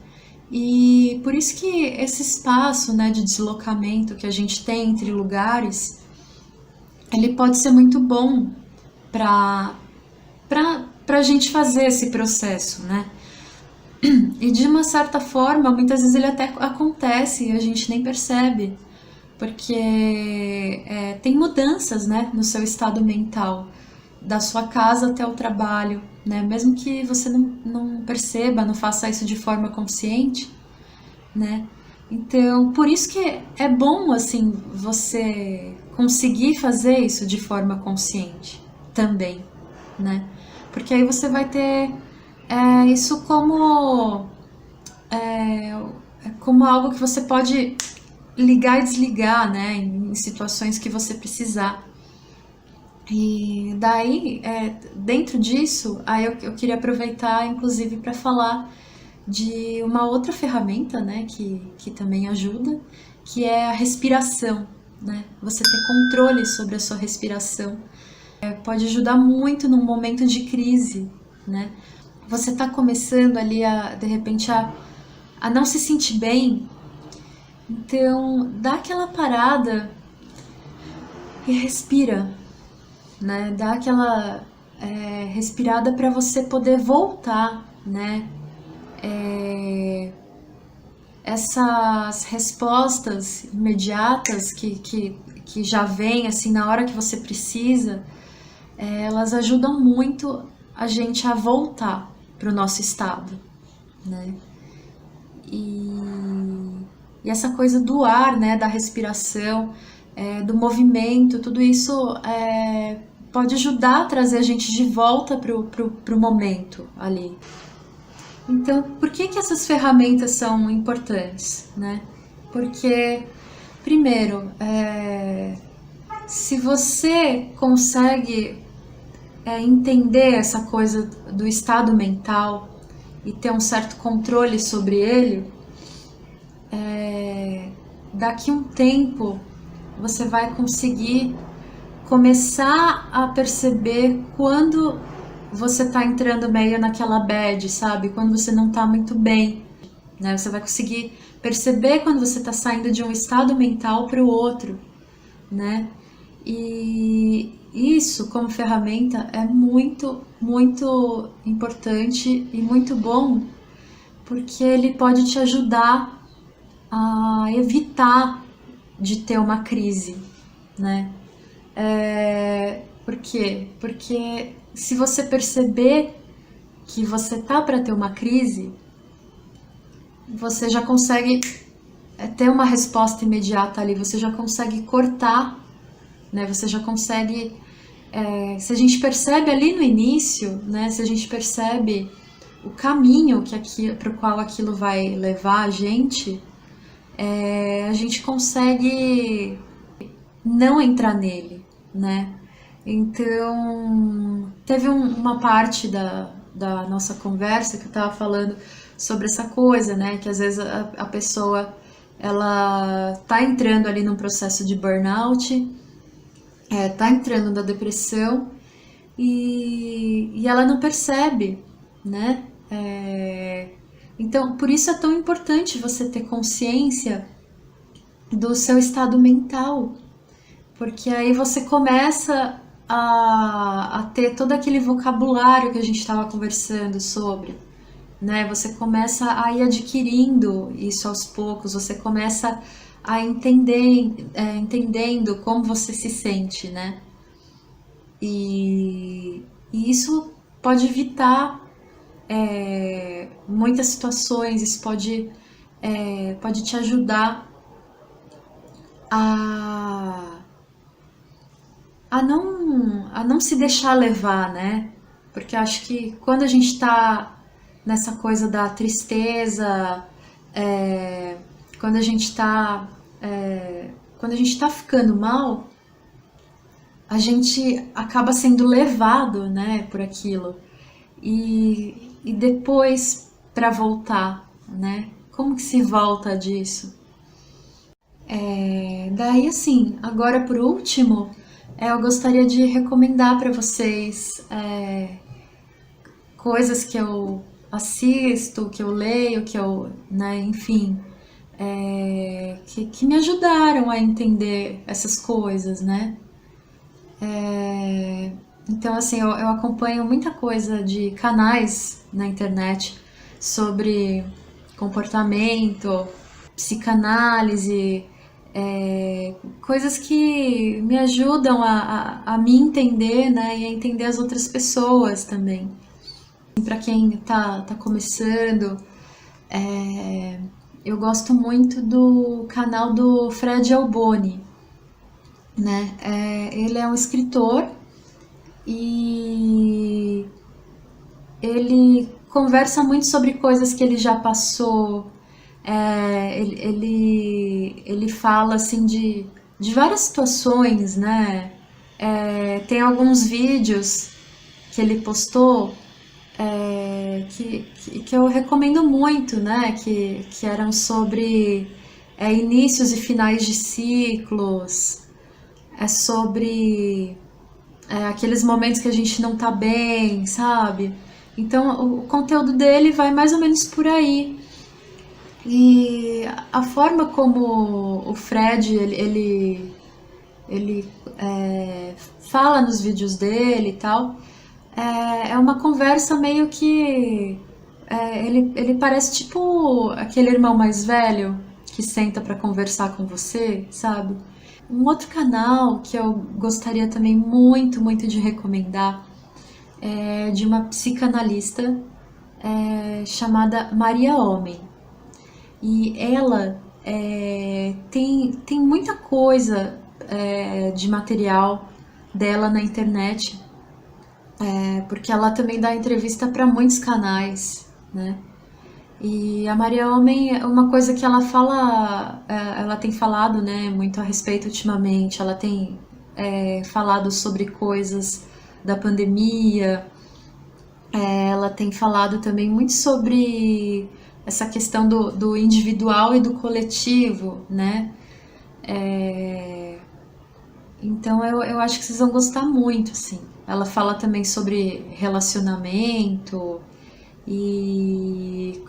E por isso que esse espaço, né, de deslocamento que a gente tem entre lugares, ele pode ser muito bom para a gente fazer esse processo, né? E de uma certa forma, muitas vezes ele até acontece e a gente nem percebe, porque tem mudanças, né, no seu estado mental, da sua casa até o trabalho, né? Mesmo que você não perceba, não faça isso de forma consciente, né? Então, por isso que é bom, assim, você conseguir fazer isso de forma consciente também, né? Porque aí você vai ter isso como algo que você pode ligar e desligar, né? Em situações que você precisar. E daí, dentro disso, aí eu queria aproveitar, inclusive, para falar de uma outra ferramenta, né, que também ajuda, que é a respiração, né? Você ter controle sobre a sua respiração pode ajudar muito num momento de crise, né? Você tá começando ali de repente, a não se sentir bem, então dá aquela parada e respira, né? Dá aquela respirada para você poder voltar, né? Essas respostas imediatas que já vêm assim na hora que você precisa, elas ajudam muito a gente a voltar para o nosso estado, né? E, e essa coisa do ar, né, da respiração, do movimento, tudo isso pode ajudar a trazer a gente de volta pro momento ali. Então, por que que essas ferramentas são importantes, né? Porque, primeiro, se você consegue entender essa coisa do estado mental e ter um certo controle sobre ele, daqui a um tempo você vai conseguir começar a perceber quando você tá entrando meio naquela bad, sabe? Quando você não tá muito bem, né? Você vai conseguir perceber quando você tá saindo de um estado mental para o outro, né? E isso, como ferramenta, é muito, muito importante e muito bom, porque ele pode te ajudar a evitar de ter uma crise, né? Por quê? Porque se você perceber que você tá para ter uma crise, você já consegue ter uma resposta imediata ali, você já consegue cortar, né? Você já consegue, se a gente percebe ali no início, né? Se a gente percebe o caminho para o qual aquilo vai levar a gente consegue não entrar nele, né? Então, teve uma parte da nossa conversa que eu tava falando sobre essa coisa, né? Que às vezes a pessoa, ela tá entrando ali num processo de burnout, tá entrando na depressão e ela não percebe, né? Então, por isso é tão importante você ter consciência do seu estado mental, porque aí você começa a ter todo aquele vocabulário que a gente estava conversando sobre, né? Você começa a ir adquirindo isso aos poucos, você começa a entendendo como você se sente, né? E isso pode evitar muitas situações, isso pode te ajudar a não se deixar levar, né? Porque eu acho que quando a gente tá nessa coisa da tristeza, quando a gente tá ficando mal, a gente acaba sendo levado, né, por aquilo. E depois, para voltar, né? Como que se volta disso? Daí, assim, agora por último, eu gostaria de recomendar para vocês coisas que eu assisto, que eu leio, né, enfim, que me ajudaram a entender essas coisas, né? Então, assim, eu acompanho muita coisa de canais na internet sobre comportamento, psicanálise, coisas que me ajudam a me entender, né, e a entender as outras pessoas também. Para quem tá começando, eu gosto muito do canal do Fred Alboni, né? Ele é um escritor e ele conversa muito sobre coisas que ele já passou. Ele fala assim de várias situações, né? Tem alguns vídeos que ele postou que eu recomendo muito, né? Que eram sobre inícios e finais de ciclos, sobre aqueles momentos que a gente não tá bem, sabe? Então o conteúdo dele vai mais ou menos por aí. E a forma como o Fred ele fala nos vídeos dele e tal, é uma conversa meio que ele parece tipo aquele irmão mais velho que senta para conversar com você, sabe? Um outro canal que eu gostaria também muito, muito de recomendar de uma psicanalista chamada Maria Homem. E ela tem muita coisa de material dela na internet, porque ela também dá entrevista para muitos canais, né? E a Maria Homem, uma coisa que ela fala, ela tem falado, né, muito a respeito ultimamente, ela tem falado sobre coisas da pandemia, ela tem falado também muito sobre essa questão do individual e do coletivo, né? Então eu acho que vocês vão gostar muito, assim. Ela fala também sobre relacionamento e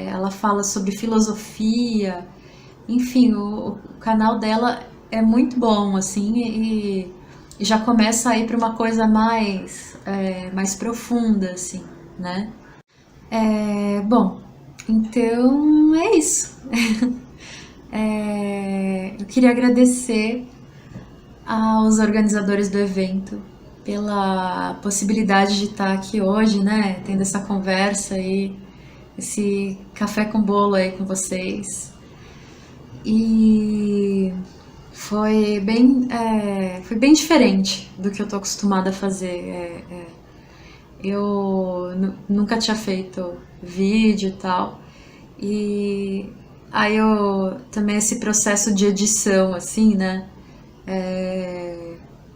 ela fala sobre filosofia. Enfim, o canal dela é muito bom, assim, e já começa a ir para uma coisa mais profunda, assim, né? Bom, então é isso. Eu queria agradecer aos organizadores do evento pela possibilidade de estar aqui hoje, né, tendo essa conversa e esse café com bolo aí com vocês. E foi bem diferente do que eu tô acostumada a fazer. Eu nunca tinha feito vídeo e tal. E aí eu também esse processo de edição, assim, né?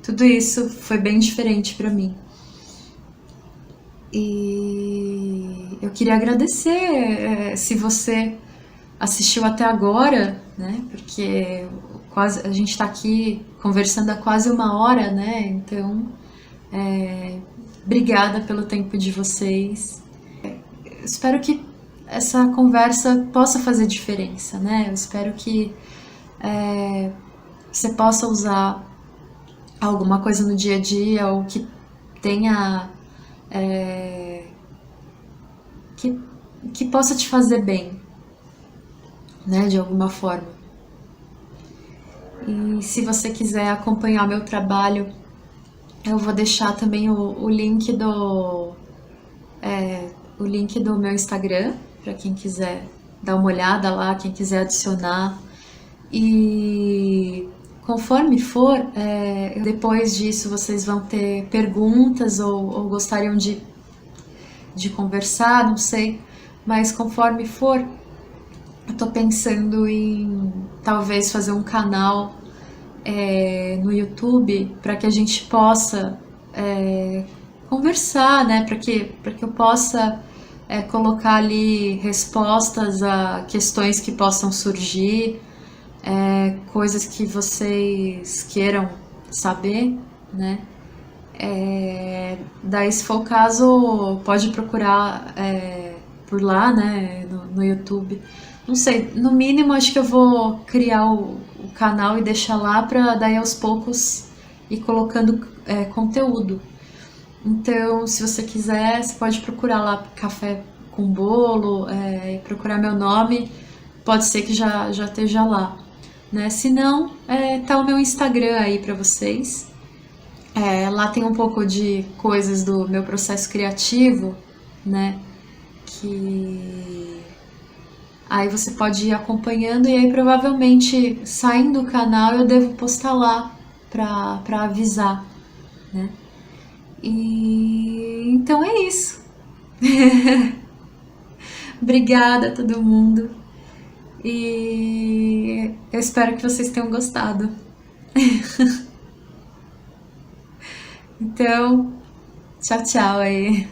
Tudo isso foi bem diferente pra mim. E eu queria agradecer se você assistiu até agora, né? Porque quase a gente tá aqui conversando há quase uma hora, né? Então, obrigada pelo tempo de vocês. Eu espero que essa conversa possa fazer diferença, né? Eu espero que você possa usar alguma coisa no dia a dia ou que tenha que possa te fazer bem, né, de alguma forma. E se você quiser acompanhar meu trabalho, eu vou deixar também o link do meu Instagram para quem quiser dar uma olhada lá, quem quiser adicionar. E conforme for, depois disso vocês vão ter perguntas ou gostariam de conversar, não sei, mas conforme for, eu tô pensando em talvez fazer um canal no YouTube para que a gente possa conversar, né? Para que eu possa colocar ali respostas a questões que possam surgir, coisas que vocês queiram saber, né? Daí, se for o caso, pode procurar por lá, né, no YouTube. Não sei, no mínimo acho que eu vou criar o canal e deixar lá para daí aos poucos ir colocando conteúdo. Então, se você quiser, você pode procurar lá café com bolo e procurar meu nome, pode ser que já esteja lá, né? Se não, tá o meu Instagram aí para vocês. Lá tem um pouco de coisas do meu processo criativo, né? Que aí você pode ir acompanhando e aí provavelmente saindo do canal eu devo postar lá pra avisar, né? E então é isso. Obrigada a todo mundo. E eu espero que vocês tenham gostado. Então, tchau, tchau aí.